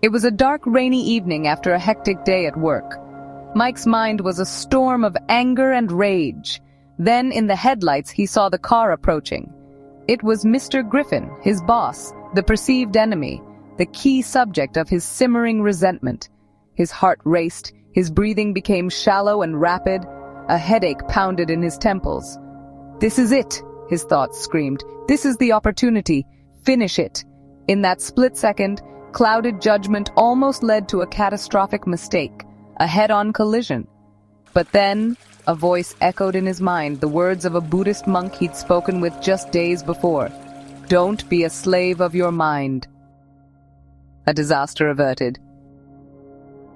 It was a dark, rainy evening after a hectic day at work. Mike's mind was a storm of anger and rage. Then, in the headlights, he saw the car approaching. It was Mr. Griffin, his boss, the perceived enemy, the key subject of his simmering resentment. His heart raced, his breathing became shallow and rapid. A headache pounded in his temples. "This is it," his thoughts screamed. "This is the opportunity. Finish it." In that split second, clouded judgment almost led to a catastrophic mistake, a head-on collision. But then, a voice echoed in his mind the words of a Buddhist monk he'd spoken with just days before. "Don't be a slave of your mind." A disaster averted.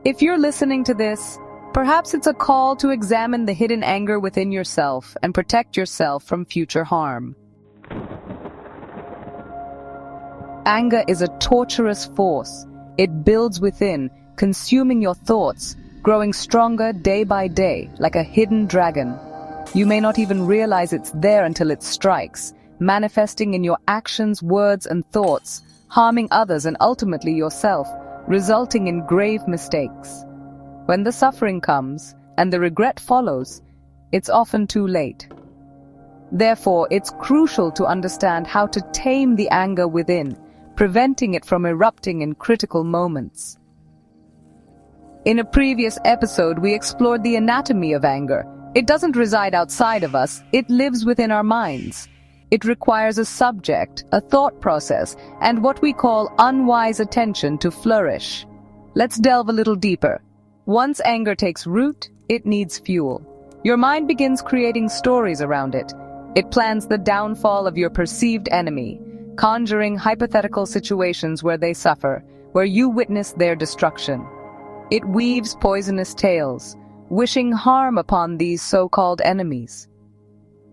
If you're listening to this, perhaps it's a call to examine the hidden anger within yourself and protect yourself from future harm. Anger is a torturous force. It builds within, consuming your thoughts, growing stronger day by day, like a hidden dragon. You may not even realize it's there until it strikes, manifesting in your actions, words, and thoughts, harming others and ultimately yourself, resulting in grave mistakes. When the suffering comes, and the regret follows, it's often too late. Therefore, it's crucial to understand how to tame the anger within, preventing it from erupting in critical moments. In a previous episode, we explored the anatomy of anger. It doesn't reside outside of us, it lives within our minds. It requires a subject, a thought process, and what we call unwise attention to flourish. Let's delve a little deeper. Once anger takes root, it needs fuel. Your mind begins creating stories around it. It plans the downfall of your perceived enemy, conjuring hypothetical situations where they suffer, where you witness their destruction. It weaves poisonous tales, wishing harm upon these so-called enemies.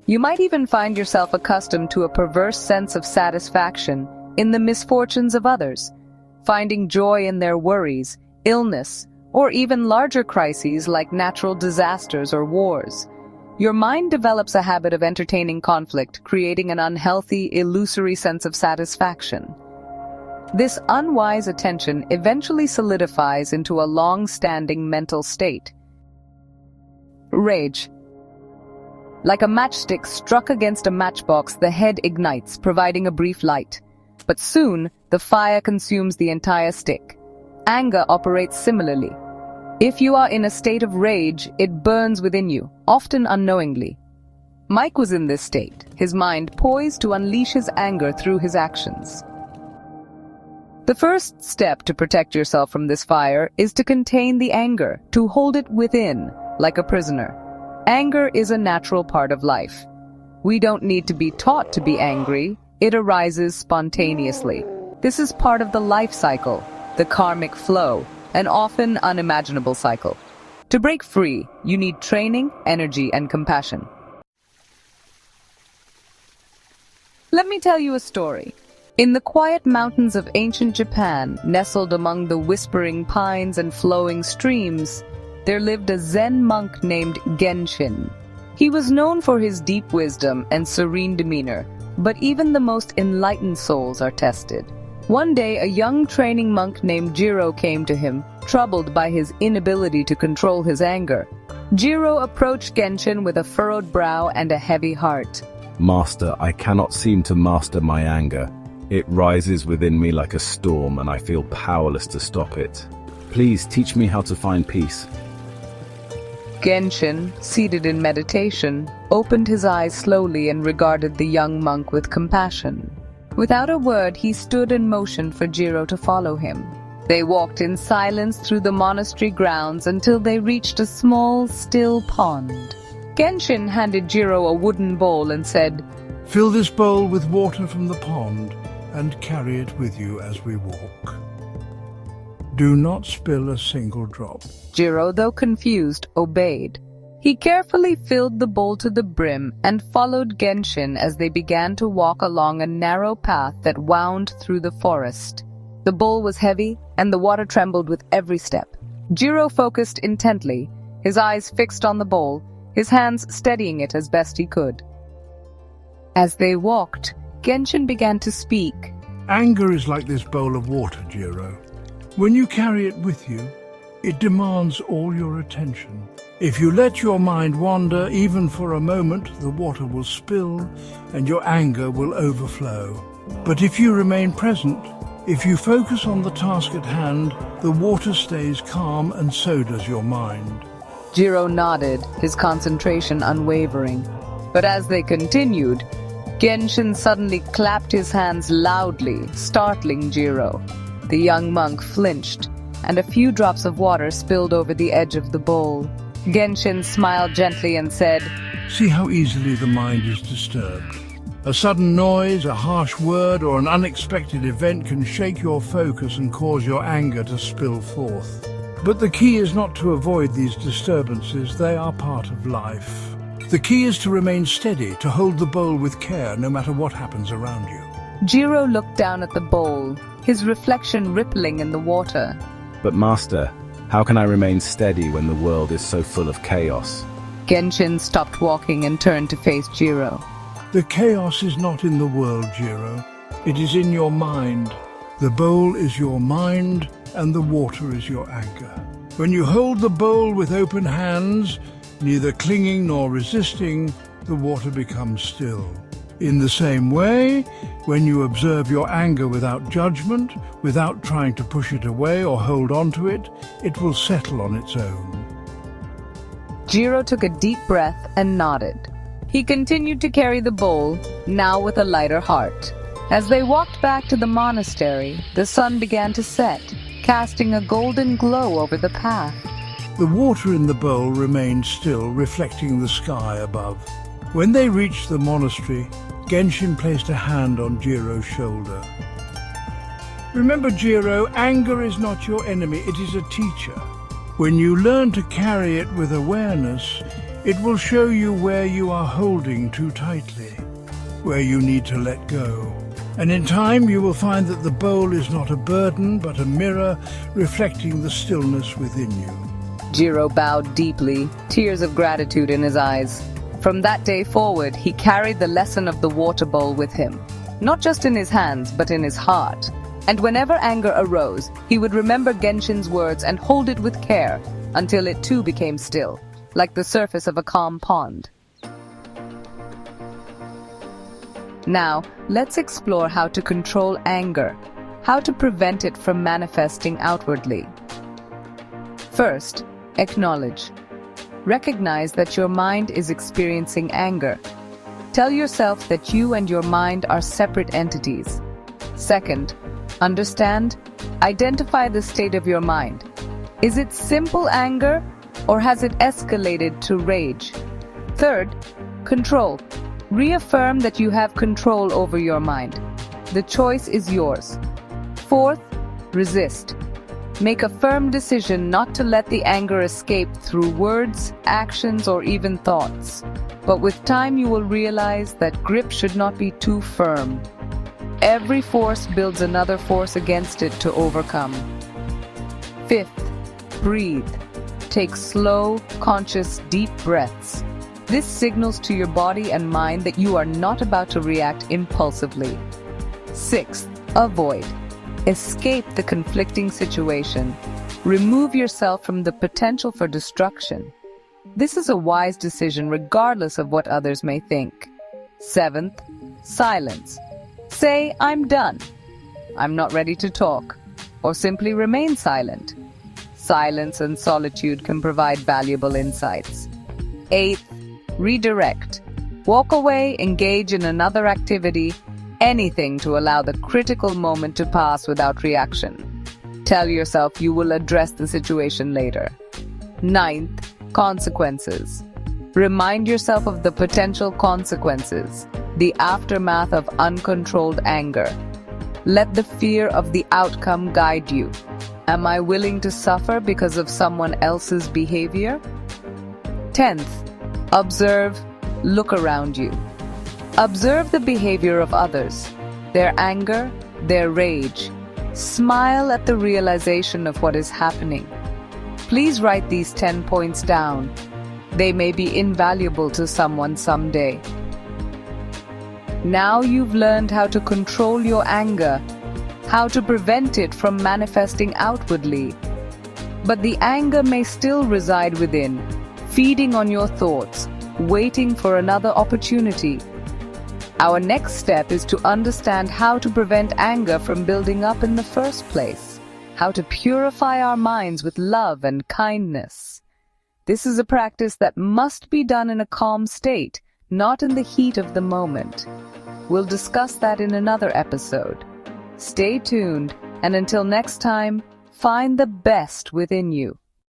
You might even find yourself accustomed to a perverse sense of satisfaction in the misfortunes of others, finding joy in their worries, illness, or even larger crises like natural disasters or wars. Your mind develops a habit of entertaining conflict, creating an unhealthy, illusory sense of satisfaction. This unwise attention eventually solidifies into a long-standing mental state. Rage. Like a matchstick struck against a matchbox, the head ignites, providing a brief light. But soon, the fire consumes the entire stick. Anger operates similarly. If you are in a state of rage, it burns within you, often unknowingly. Mike was in this state, his mind poised to unleash his anger through his actions. The first step to protect yourself from this fire is to contain the anger, to hold it within, like a prisoner. Anger is a natural part of life. We don't need to be taught to be angry, it arises spontaneously. This is part of the life cycle, the karmic flow, an often unimaginable cycle. To break free, you need training, energy, and compassion. Let me tell you a story. In the quiet mountains of ancient Japan, nestled among the whispering pines and flowing streams, there lived a Zen monk named Genshin. He was known for his deep wisdom and serene demeanor, but even the most enlightened souls are tested. One day, a young training monk named Jiro came to him, troubled by his inability to control his anger. Jiro approached Genshin with a furrowed brow and a heavy heart. "Master, I cannot seem to master my anger. It rises within me like a storm and I feel powerless to stop it. Please teach me how to find peace." Genshin, seated in meditation, opened his eyes slowly and regarded the young monk with compassion. Without a word, he stood and motioned for Jiro to follow him. They walked in silence through the monastery grounds until they reached a small, still pond. Genshin handed Jiro a wooden bowl and said, "Fill this bowl with water from the pond and carry it with you as we walk. Do not spill a single drop." Jiro, though confused, obeyed. He carefully filled the bowl to the brim and followed Genshin as they began to walk along a narrow path that wound through the forest. The bowl was heavy, and the water trembled with every step. Jiro focused intently, his eyes fixed on the bowl, his hands steadying it as best he could. As they walked, Genshin began to speak. "Anger is like this bowl of water, Jiro. When you carry it with you, it demands all your attention. If you let your mind wander, even for a moment, the water will spill and your anger will overflow. But if you remain present, if you focus on the task at hand, the water stays calm and so does your mind. Jiro nodded, his concentration unwavering. But as they continued, Genshin suddenly clapped his hands loudly, startling Jiro. The young monk flinched, and a few drops of water spilled over the edge of the bowl. Genshin smiled gently and said, See how easily the mind is disturbed. A sudden noise, a harsh word, or an unexpected event can shake your focus and cause your anger to spill forth. But the key is not to avoid these disturbances, they are part of life. The key is to remain steady, to hold the bowl with care no matter what happens around you. Jiro looked down at the bowl, his reflection rippling in the water. But Master, how can I remain steady when the world is so full of chaos? Genshin stopped walking and turned to face Jiro. The chaos is not in the world, Jiro. It is in your mind. The bowl is your mind and the water is your anger. When you hold the bowl with open hands, neither clinging nor resisting, the water becomes still. In the same way, when you observe your anger without judgment, without trying to push it away or hold on to it, it will settle on its own. Jiro took a deep breath and nodded. He continued to carry the bowl, now with a lighter heart. As they walked back to the monastery, the sun began to set, casting a golden glow over the path. The water in the bowl remained still, reflecting the sky above. When they reached the monastery, Genshin placed a hand on Jiro's shoulder. Remember, Jiro, anger is not your enemy, it is a teacher. When you learn to carry it with awareness, it will show you where you are holding too tightly, where you need to let go. And in time you will find that the bowl is not a burden, but a mirror reflecting the stillness within you. Jiro bowed deeply, tears of gratitude in his eyes. From that day forward, he carried the lesson of the water bowl with him, not just in his hands, but in his heart. And whenever anger arose, he would remember Genshin's words and hold it with care until it too became still, like the surface of a calm pond. Now, let's explore how to control anger, how to prevent it from manifesting outwardly. First, acknowledge. Recognize that your mind is experiencing anger. Tell yourself that you and your mind are separate entities. Second, understand. Identify the state of your mind. Is it simple anger, or has it escalated to rage? Third, control. Reaffirm that you have control over your mind. The choice is yours. Fourth, resist. Make a firm decision not to let the anger escape through words, actions, or even thoughts. But with time you will realize that grip should not be too firm. Every force builds another force against it to overcome. Fifth, breathe. Take slow, conscious, deep breaths. This signals to your body and mind that you are not about to react impulsively. Sixth, avoid. Escape the conflicting situation. Remove yourself from the potential for destruction. This is a wise decision regardless of what others may think. Seventh, silence. Say, I'm done. I'm not ready to talk. Or simply remain silent. Silence and solitude can provide valuable insights. Eighth, redirect. Walk away, engage in another activity, anything to allow the critical moment to pass without reaction. Tell yourself you will address the situation later. Ninth, consequences. Remind yourself of the potential consequences, the aftermath of uncontrolled anger. Let the fear of the outcome guide you. Am I willing to suffer because of someone else's behavior? 10th, observe, look around you. Observe the behavior of others, their anger, their rage. Smile at the realization of what is happening. Please write these 10 points down. They may be invaluable to someone someday. Now you've learned how to control your anger. how to prevent it from manifesting outwardly. But the anger may still reside within, feeding on your thoughts, waiting for another opportunity. Our next step is to understand how to prevent anger from building up in the first place, how to purify our minds with love and kindness. This is a practice that must be done in a calm state, not in the heat of the moment. We'll discuss that in another episode. Stay tuned, and until next time, find the best within you.